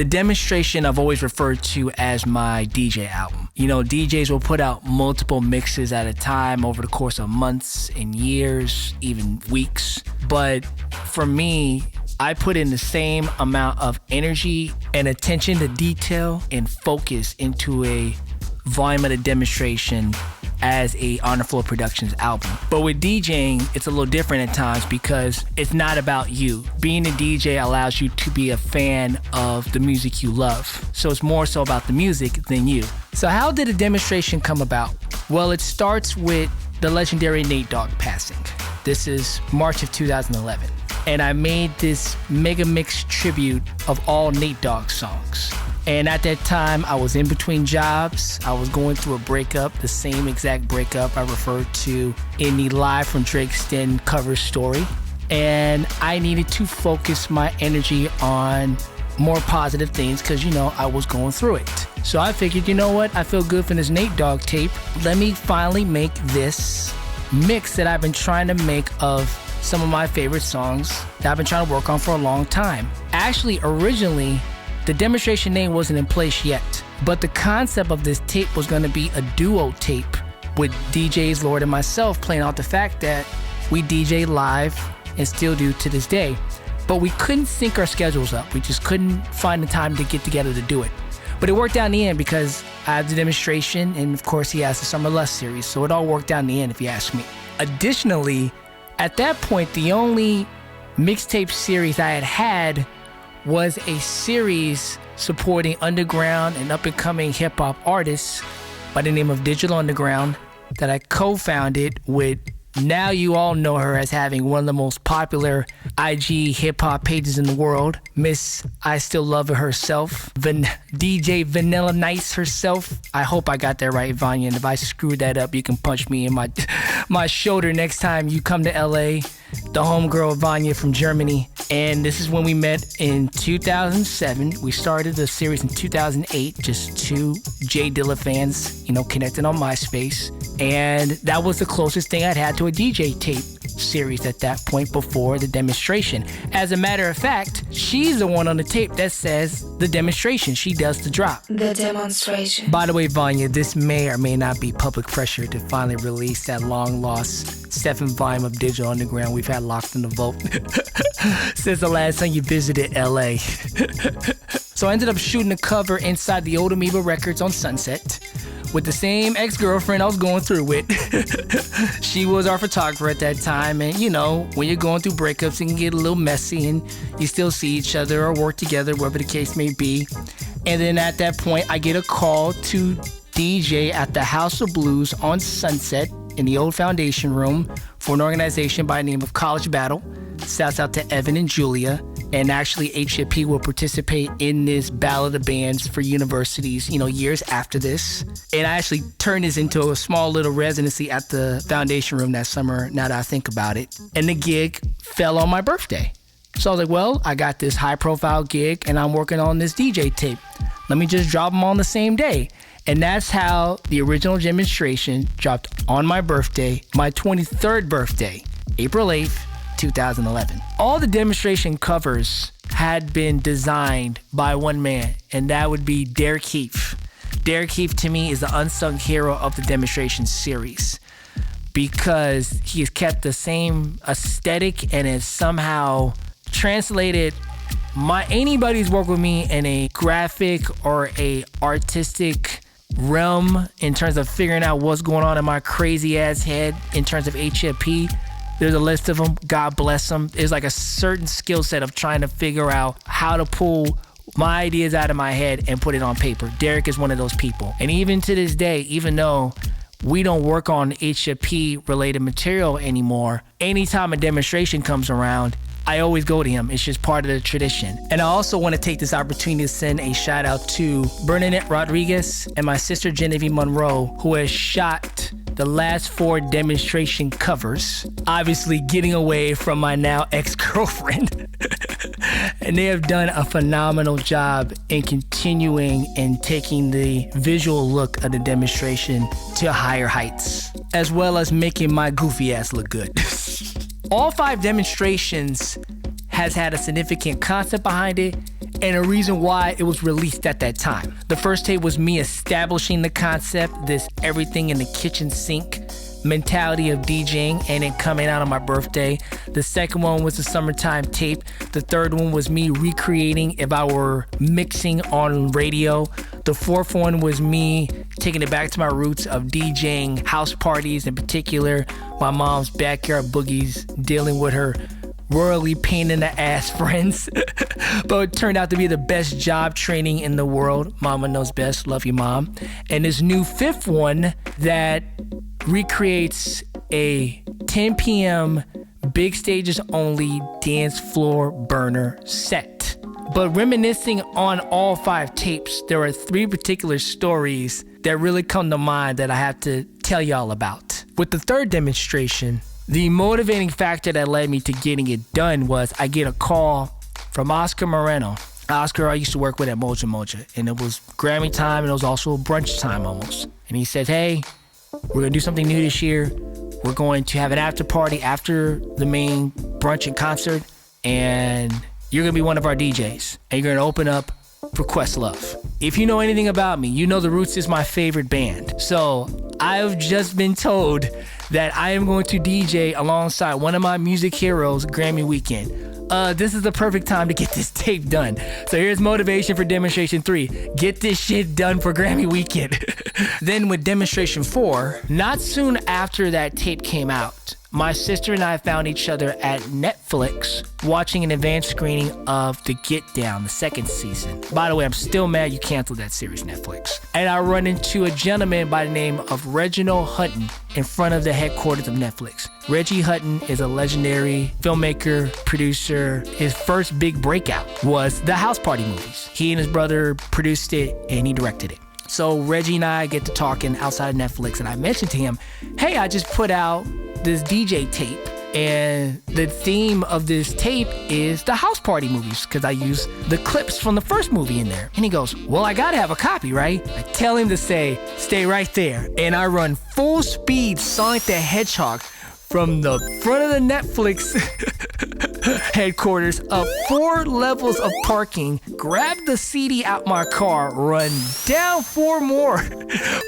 The Demonstration I've always referred to as my DJ album. You know, DJs will put out multiple mixes at a time over the course of months and years, even weeks. But for me, I put in the same amount of energy and attention to detail and focus into a volume of The Demonstration as a Honor Flow Productions album. But with DJing, it's a little different at times because it's not about you. Being a DJ allows you to be a fan of the music you love. So it's more so about the music than you. So how did The Demonstration come about? Well, it starts with the legendary Nate Dogg passing. This is March of 2011. And I made this mega mix tribute of all Nate Dogg songs. And at that time, I was in between jobs. I was going through a breakup, the same exact breakup I referred to in the Live from Drake's Den cover story. And I needed to focus my energy on more positive things because, you know, I was going through it. So I figured, you know what? I feel good for this Nate Dogg tape. Let me finally make this mix that I've been trying to make of some of my favorite songs that I've been trying to work on for a long time. Actually, originally, the Demonstration name wasn't in place yet, but the concept of this tape was going to be a duo tape with DJs Lord and myself, playing out the fact that we DJ live and still do to this day. But we couldn't sync our schedules up. We just couldn't find the time to get together to do it. But it worked out in the end because I have The Demonstration, and of course he has the Summer Lust series, so it all worked out in the end if you ask me. Additionally, at that point, the only mixtape series I had was a series supporting underground and up-and-coming hip-hop artists by the name of Digital Underground that I co-founded with, now you all know her as having one of the most popular IG hip-hop pages in the world, Miss I Still Love Her herself, DJ Vanilla Nice herself. I hope I got that right, Vanya, and if I screwed that up, you can punch me in my shoulder next time you come to LA. The homegirl Vanya from Germany. And this is when we met in 2007. We started the series in 2008, just two J Dilla fans, you know, connected on MySpace. And that was the closest thing I'd had to a DJ tape series at that point before The Demonstration. As a matter of fact, she's the one on the tape that says The Demonstration. She does the drop. The Demonstration. By the way, Vanya, this may or may not be public pressure to finally release that long-lost 7th volume of Digital Underground we've had locked in the vault since the last time you visited LA. So I ended up shooting the cover inside the old Amoeba Records on Sunset with the same ex-girlfriend I was going through with. She was our photographer at that time, and you know, when you're going through breakups, it can get a little messy and you still see each other or work together, whatever the case may be. And then at that point, I get a call to DJ at the House of Blues on Sunset in the old Foundation Room for an organization by the name of College Battle. Shouts out to Evan and Julia. And actually, HIP will participate in this Ballad of Bands for universities, you know, years after this. And I actually turned this into a small little residency at the Foundation Room that summer, now that I think about it. And the gig fell on my birthday. So I was like, well, I got this high-profile gig, and I'm working on this DJ tape. Let me just drop them on the same day. And that's how the original Demonstration dropped on my birthday, my 23rd birthday, April 8th, 2011. All the Demonstration covers had been designed by one man, and that would be Derrick Keith. Derrick Keith, to me, is the unsung hero of the Demonstration series because he has kept the same aesthetic and has somehow translated anybody's worked with me in a graphic or a artistic realm in terms of figuring out what's going on in my crazy ass head in terms of HIP. There's a list of them. God bless them. There's like a certain skill set of trying to figure out how to pull my ideas out of my head and put it on paper. Derrick is one of those people. And even to this day, even though we don't work on HIP related material anymore, anytime a Demonstration comes around, I always go to him. It's just part of the tradition. And I also want to take this opportunity to send a shout out to Bernadette Rodriguez and my sister Genevieve Monroe, who has shot the last 4 Demonstration covers, obviously getting away from my now ex-girlfriend. And they have done a phenomenal job in continuing and taking the visual look of the Demonstration to higher heights, as well as making my goofy ass look good. All 5 Demonstrations has had a significant concept behind it, and a reason why it was released at that time. The first tape was me establishing the concept, this everything in the kitchen sink mentality of DJing, and it coming out on my birthday. The second one was the summertime tape. The third one was me recreating if I were mixing on radio. The fourth one was me taking it back to my roots of DJing house parties, in particular my mom's backyard boogies, dealing with her royally pain in the ass friends. But it turned out to be the best job training in the world. Mama knows best. Love you, Mom. And this new fifth one that recreates a 10 p.m. big stages only dance floor burner set. But reminiscing on all 5 tapes, there are 3 particular stories that really come to mind that I have to tell y'all about. With the third demonstration, the motivating factor that led me to getting it done was I get a call from Oscar Moreno. Oscar I used to work with at Moja Moja, and it was Grammy time, and it was also brunch time almost. And he said, hey, we're gonna do something new this year. We're going to have an after party after the main brunch and concert, and you're gonna be one of our DJs, and you're gonna open up for Questlove. If you know anything about me, you know The Roots is my favorite band. So I've just been told that I am going to DJ alongside one of my music heroes, Grammy Weekend. This is the perfect time to get this tape done. So here's motivation for demonstration 3. Get this shit done for Grammy Weekend. Then with demonstration 4, not soon after that tape came out, my sister and I found each other at Netflix watching an advanced screening of The Get Down, the 2nd season. By the way, I'm still mad you canceled that series, Netflix. And I run into a gentleman by the name of Reggie Hutton in front of the headquarters of Netflix. Reggie Hutton is a legendary filmmaker, producer. His first big breakout was the House Party movies. He and his brother produced it and he directed it. So Reggie and I get to talking outside of Netflix, and I mentioned to him, hey, I just put out this DJ tape, and the theme of this tape is the House Party movies, because I use the clips from the first movie in there. And he goes, well, I gotta have a copy, right? I tell him to stay right there. And I run full speed Sonic the Hedgehog from the front of the Netflix headquarters up 4 levels of parking, grab the CD out my car, run down 4 more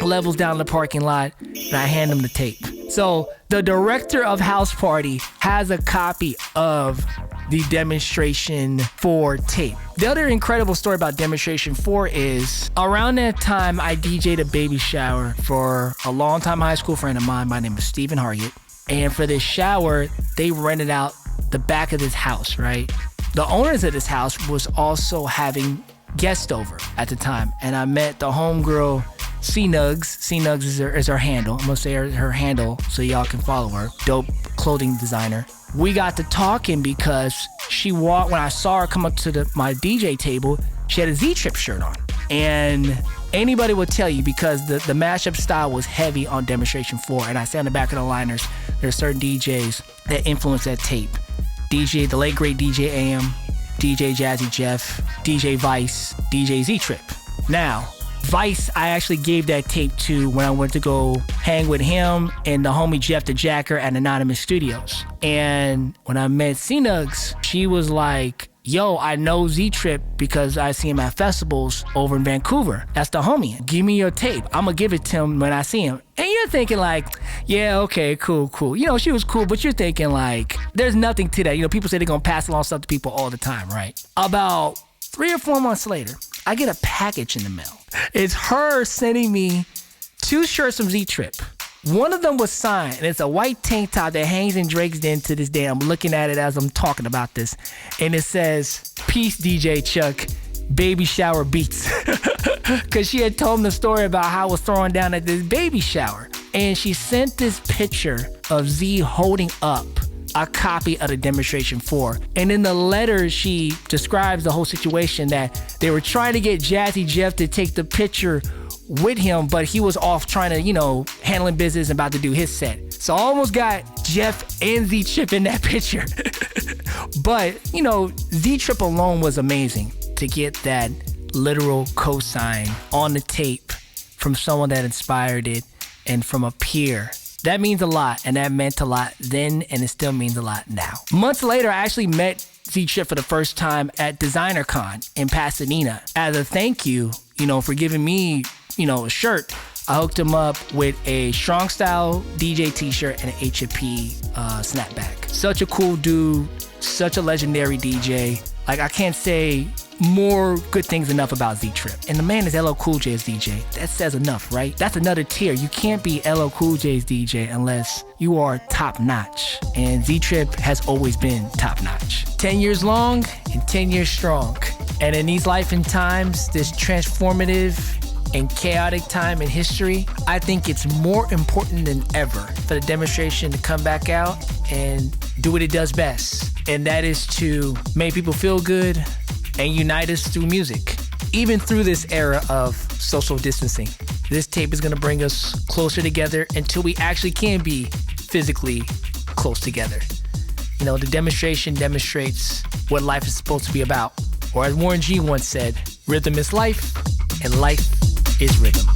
levels down the parking lot, and I hand him the tape. So the director of House Party has a copy of the Demonstration 4 tape. The other incredible story about Demonstration 4 is around that time I DJ'd a baby shower for a longtime high school friend of mine by the name of Stephen Hargett. And for this shower, they rented out the back of this house, right? The owners of this house was also having guests over at the time. And I met the homegirl, C-Nugs. C-Nugs is her handle. I'm gonna say her handle so y'all can follow her. Dope clothing designer. We got to talking because when I saw her come up to my DJ table, she had a Z-Trip shirt on. And anybody would tell you, because the mashup style was heavy on Demonstration 4, and I say on the back of the liners, there's certain DJs that influenced that tape. The late great DJ AM, DJ Jazzy Jeff, DJ Vice, DJ Z-Trip. Now, Vice, I actually gave that tape to when I went to go hang with him and the homie Jeff the Jacker at Anonymous Studios. And when I met C-Nugs, she was like, yo, I know Z-Trip because I see him at festivals over in Vancouver. That's the homie. Give me your tape. I'm gonna give it to him when I see him. And you're thinking like, yeah, okay, cool. You know, she was cool, but you're thinking like, there's nothing to that. You know, people say they're gonna pass along stuff to people all the time, right? About 3 or 4 months later, I get a package in the mail. It's her sending me 2 shirts from Z-Trip. One of them was signed, and it's a white tank top that hangs in Drake's Den to this day. I'm looking at it as I'm talking about this. And it says, peace, DJ Chuck, baby shower beats. Because she had told him the story about how I was throwing down at this baby shower. And she sent this picture of Z holding up a copy of the Demonstration 4. And in the letter, she describes the whole situation, that they were trying to get Jazzy Jeff to take the picture with him, but he was off trying to, you know, handling business and about to do his set. So I almost got Jeff and Z-Trip in that picture. But, you know, Z-Trip alone was amazing to get that literal cosign on the tape from someone that inspired it and from a peer. That means a lot, and that meant a lot then, and it still means a lot now. Months later, I actually met Z-Trip for the first time at Designer Con in Pasadena. As a thank you, for giving me, a shirt, I hooked him up with a Strong Style DJ t-shirt and an H&P snapback. Such a cool dude, such a legendary DJ. Like, I can't say more good things enough about Z-Trip. And the man is LL Cool J's DJ. That says enough, right? That's another tier. You can't be LL Cool J's DJ unless you are top notch. And Z-Trip has always been top notch. 10 years long and 10 years strong. And in these life and times, this transformative and chaotic time in history, I think it's more important than ever for the demonstration to come back out and do what it does best. And that is to make people feel good and unite us through music. Even through this era of social distancing, this tape is gonna bring us closer together until we actually can be physically close together. The demonstration demonstrates what life is supposed to be about. Or as Warren G once said, rhythm is life, and life is rhythm.